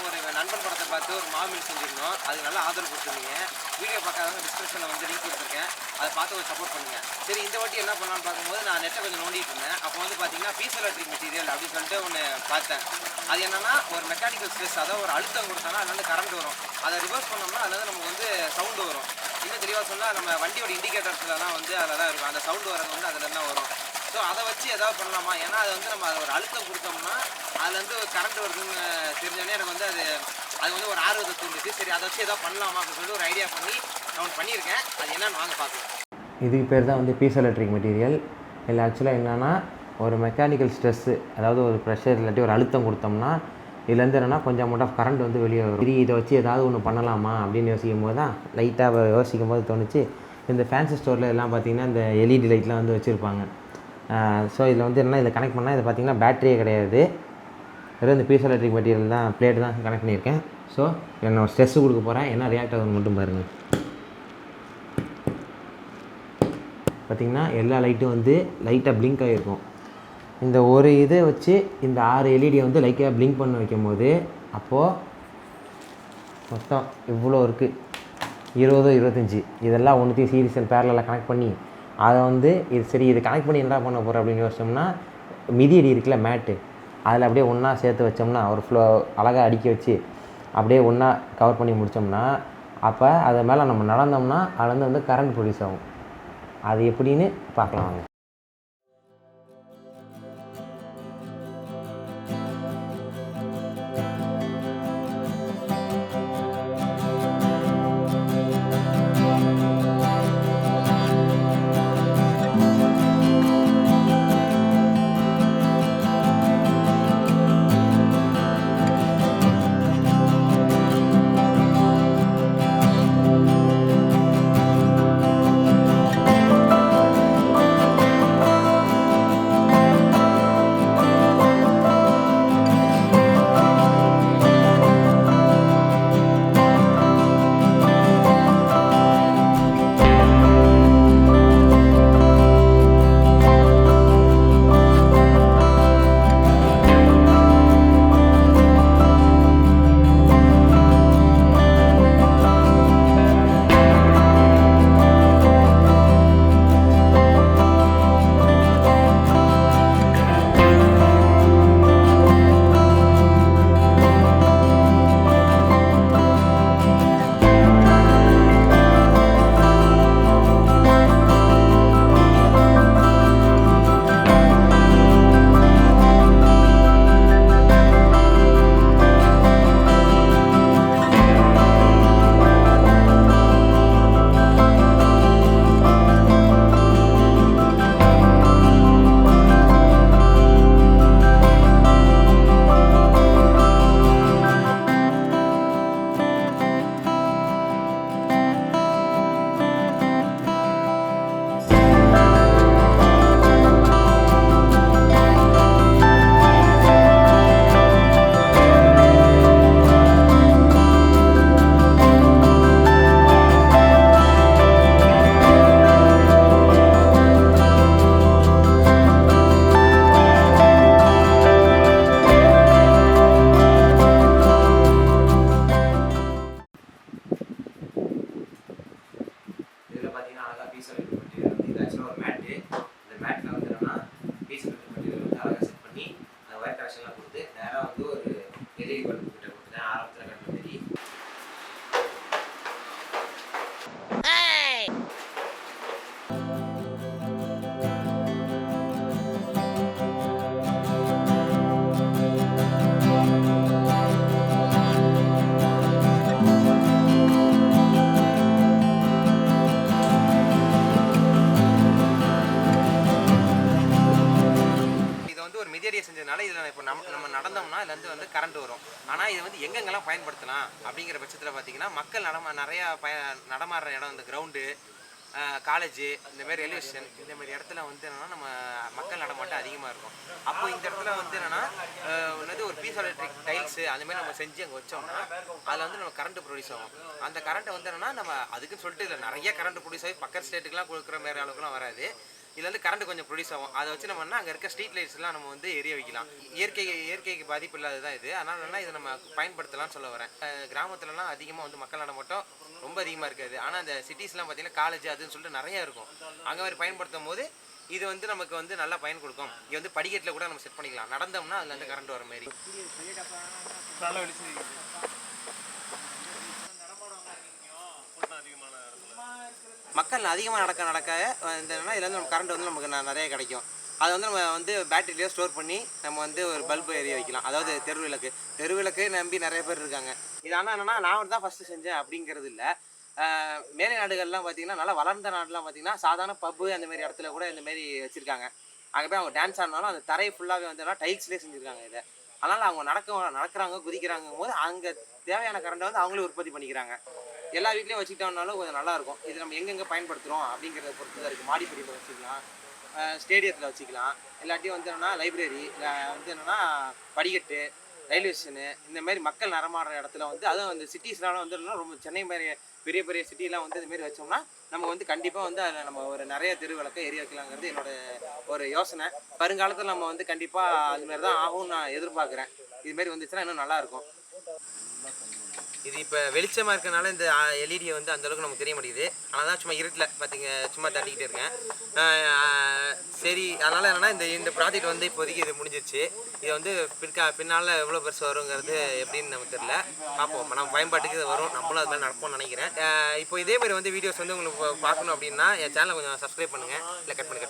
ஒரு நண்பன் படத்தை பார்த்து ஒரு மாமில் செஞ்சிருந்தோம். அதுக்கு நல்லா ஆதரவு கொடுத்துருந்தீங்க. வீடியோ பார்க்காதவங்க டிஸ்கிரிப்ஷனில் வந்து லிங்க் கொடுத்துருக்கேன். அதை பார்த்து ஒரு சப்போர்ட் பண்ணுங்க. சரி, இந்த வாட்டி என்ன பண்ணலான்னு பார்க்கும்போது நான் நெட்டை கொஞ்சம் நோண்டிட்டு இருந்தேன். அப்போ வந்து பார்த்தீங்கன்னா பீஸ் எலக்ட்ரிக் மெட்டீரியல் அப்படின்னு சொல்லிட்டு ஒன்று பார்த்தேன். அது என்னன்னா ஒரு மெக்கானிக்கல் ஸ்ட்ரெஸ், அதாவது ஒரு அழுத்தம் கொடுத்தோன்னா அது வந்து கரண்ட் வரும். அதை ரிவர்ஸ் பண்ணோம்னா அதில் வந்து நமக்கு வந்து சவுண்டு வரும். இன்னும் தெளிவாக சொன்னால் நம்ம வண்டியோட இண்டிகேட்டர்ஸ்லாம் வந்து அதில் தான் இருக்கும். அந்த சவுண்டு வரது வந்து அதில் தான் வரும். ஸோ அதை வச்சு எதாவது பண்ணலாமா? ஏன்னா அது வந்து நம்ம ஒரு அழுத்தம் கொடுத்தோம்னா அதுலேருந்து கரண்ட் வருதுன்னு தெரிஞ்சோடனே எனக்கு வந்து அது வந்து ஒரு ஆர்வத்தை தூண்டுச்சு. சரி, அதை வச்சு எதாவது பண்ணலாமா அப்படின்னு சொல்லிட்டு ஒரு ஐடியா பண்ணி நான் ஒன்று பண்ணியிருக்கேன். அது என்னன்னு வாங்க பார்க்கலாம். இதுக்கு பேர் தான் வந்து பீஸ் எலக்ட்ரிக் மெட்டீரியல். இல்லை ஆக்சுவலாக என்னென்னா ஒரு மெக்கானிக்கல் ஸ்ட்ரெஸ்ஸு, அதாவது ஒரு ப்ரெஷர் இல்லாட்டி ஒரு அழுத்தம் கொடுத்தோம்னா இதுலேருந்து என்னென்னா கொஞ்சம் அமௌண்ட் ஆஃப் கரண்ட் வந்து வெளியே வரும். சரி, இதை வச்சு ஏதாவது ஒன்று பண்ணலாமா அப்படின்னு யோசிக்கும் போது தான் லைட்டாக யோசிக்கும் போது தோணுச்சு. இந்த ஃபேன்சி ஸ்டோரில் எல்லாம் பார்த்திங்கன்னா இந்த எல்இடி லைட்லாம் வந்து வச்சுருப்பாங்க. ஸோ இதில் வந்து என்னென்னா இதில் கனெக்ட் பண்ணால் இது பார்த்திங்கன்னா பேட்டரியே கிடையாது, வெறும் இந்த பீஸ் எலக்ட்ரிக் மெட்டீரியல் தான், பிளேட் தான் கனெக்ட் பண்ணியிருக்கேன். ஸோ என்ன ஸ்ட்ரெஸ்ஸு கொடுக்க போகிறேன், என்ன ரியாக்ட் ஆகுதுன்னு மட்டும் பாருங்கள். பார்த்திங்கன்னா எல்லா லைட்டும் வந்து லைட்டாக பிளிங்க் ஆகிருக்கும். இந்த ஒரு இதை வச்சு இந்த 6 எல்இடியை வந்து லைட்டாக பிளிங்க் பண்ண வைக்கும் போது அப்போது மொத்தம் இவ்வளோ இருக்குது, 20 25 இதெல்லாம் ஒன்றுத்தையும் சீரிஸ் அண்ட் பேரலில் கனெக்ட் பண்ணி அதை வந்து இது சரி இது கனெக்ட் பண்ணி என்ன பண்ண போகிறோம் அப்படின்னு யோசிச்சோம்னா மிதியடி இருக்குல்ல மேட்டு, அதில் அப்படியே ஒன்றா சேர்த்து வச்சோம்னா ஒரு ஃப்ளோ அழகாக அடுக்கி வச்சு அப்படியே ஒன்றா கவர் பண்ணி முடித்தோம்னா அப்போ அது மேலே நம்ம நடந்தோம்னா அதுலேருந்து வந்து கரண்ட் ப்ரொடியூஸ் ஆகும். அது எப்படின்னு பார்க்கலாம் வாங்க. செஞ்சதுனால இதில் இப்போ நம்ம நடந்தோம்னா இதுலேருந்து வந்து கரண்ட் வரும். ஆனால் இதை வந்து எங்கெங்கெல்லாம் பயன்படுத்தலாம் அப்படிங்கிற பட்சத்தில் பார்த்தீங்கன்னா மக்கள் நிறையா நடமாடுற இடம், இந்த கிரவுண்டு, காலேஜு, இந்தமாரி ரயில்வே ஸ்டேஷன், இந்தமாரி இடத்துல வந்து என்னென்னா நம்ம மக்கள் நடமாட்டம் அதிகமாக இருக்கும். அப்போ இந்த இடத்துல வந்து என்னென்னா என்னது ஒரு பீஸ் எலக்ட்ரிக் டைல்ஸு அந்தமாரி நம்ம செஞ்சு அங்கே வச்சோம்னா அதில் வந்து நம்ம கரண்ட் ப்ரொடியூஸ் ஆகும். அந்த கரண்ட்டை வந்து என்னென்னா நம்ம அதுக்குன்னு சொல்லிட்டு இதில் நிறைய கரண்ட் ப்ரொடியூஸ் ஆகி பக்கத்து ஸ்டேட்டுக்கெலாம் கொடுக்குற மாரி அளவுக்குலாம் வராது. இதுல இருந்து கரண்ட் கொஞ்சம் ப்ரொடியூஸ் ஆகும். அதை வச்சு நம்ம அங்கே இருக்க ஸ்ட்ரீட் லைட்ஸ்லாம் நம்ம வந்து எரிய வைக்கலாம். இயற்கைக்கு பாதிப்பு இல்லாததான் இது. அதனால இதை நம்ம பயன்படுத்தலாம்னு சொல்ல வரேன். கிராமத்துலலாம் அதிகமாக வந்து மக்கள் நடமாட்டம் ரொம்ப அதிகமாக இருக்காது. ஆனால் அந்த சிட்டிஸ்லாம் பார்த்தீங்கன்னா காலேஜ் அதுன்னு சொல்லிட்டு நிறைய இருக்கும். அங்கே மாதிரி பயன்படுத்தும் போது இது வந்து நமக்கு வந்து நல்லா பயன் கொடுக்கும். இங்கே வந்து படிக்கட்டில் கூட நம்ம செட் பண்ணிக்கலாம். நடந்தோம்னா அதுலேருந்து கரண்ட் வர மாதிரி. மக்கள் அதிகமாக நடக்க என்னன்னா இதுலேருந்து நம்ம கரண்ட் வந்து நமக்கு நிறைய கிடைக்கும். அதை வந்து நம்ம வந்து பேட்டரியிலேயே ஸ்டோர் பண்ணி நம்ம வந்து ஒரு பல்பு எரிய வைக்கலாம். அதாவது தெருவிளக்கு நம்பி நிறைய பேர் இருக்காங்க. இது ஆனால் என்னென்னா நான் தான் ஃபஸ்ட்டு செஞ்சேன் அப்படிங்கிறது இல்லை. மேலை நாடுகள்லாம் பார்த்திங்கன்னா நல்லா வளர்ந்த நாடுலாம் பார்த்திங்கன்னா சாதாரண பப்பு அந்தமாரி இடத்துல கூட இந்தமாரி வச்சுருக்காங்க. அங்கே போய் அவங்க டான்ஸ் ஆடினாலும் அந்த தரை ஃபுல்லாகவே வந்து டைல்ஸ்லேயே செஞ்சுருக்காங்க இதை. அதனால் அவங்க நடக்கிறாங்க குதிக்கிறாங்க போது அங்கே தேவையான கரண்ட்டை வந்து அவங்களே உற்பத்தி பண்ணிக்கிறாங்க. எல்லா வீட்லேயும் வச்சுக்கிட்டோம்னாலும் கொஞ்சம் நல்லாயிருக்கும். இது நம்ம எங்கெங்கே பயன்படுத்துகிறோம் அப்படிங்கிறத பொறுத்து தான் இருக்குது. மாடிப்படியில் வச்சுக்கலாம், ஸ்டேடியத்தில் வச்சுக்கலாம், இல்லாட்டியும் வந்து என்னென்னா லைப்ரரி, இல்லை வந்து என்னென்னா படிக்கட்டு, ரயில்வே ஸ்டேஷனு, இந்தமாரி மக்கள் நடமாடுற இடத்துல வந்து அதுவும் அந்த சிட்டிஸ்லாம் வந்து என்னன்னா ரொம்ப சென்னை மாதிரி பெரிய பெரிய சிட்டிலாம் வந்து இதுமாரி வச்சோம்னா நம்ம வந்து கண்டிப்பாக வந்து அதில் நம்ம ஒரு நிறைய தெருவிளக்கை எரிய வைக்கலாங்கிறது என்னோட ஒரு யோசனை. வருங்காலத்தில் நம்ம வந்து கண்டிப்பாக அதுமாரி தான் ஆகும்னு நான் எதிர்பார்க்குறேன். இதுமாரி வந்துச்சுன்னா இன்னும் நல்லாயிருக்கும். இது இப்போ வெளிச்சமாக இருக்கனால இந்த எல்இடியை வந்து அந்தளவுக்கு நமக்கு தெரிய மாட்டேங்குது. ஆனால் தான் சும்மா இருட்டில் பார்த்தீங்க சும்மா தட்டிக்கிட்டே இருக்கேன். சரி, அதனால் என்னென்னா இந்த ப்ராஜெக்ட் வந்து இப்போதைக்கு இது முடிஞ்சிருச்சு. இதை வந்து பின்னால் எவ்வளோ பெருசு வருங்கிறது எப்படின்னு நமக்கு தெரியல. பார்ப்போம், நம்ம பயன்பாட்டுக்கு இது வரும். நம்மளும் அது மாதிரி நடப்போம்னு நினைக்கிறேன். இப்போ இதேமாதிரி வந்து வீடியோஸ் வந்து உங்களுக்கு பார்க்கணும் அப்படின்னா என் சேனலை கொஞ்சம் சப்ஸ்கிரைப் பண்ணுங்கள். இல்லை கட் பண்ணி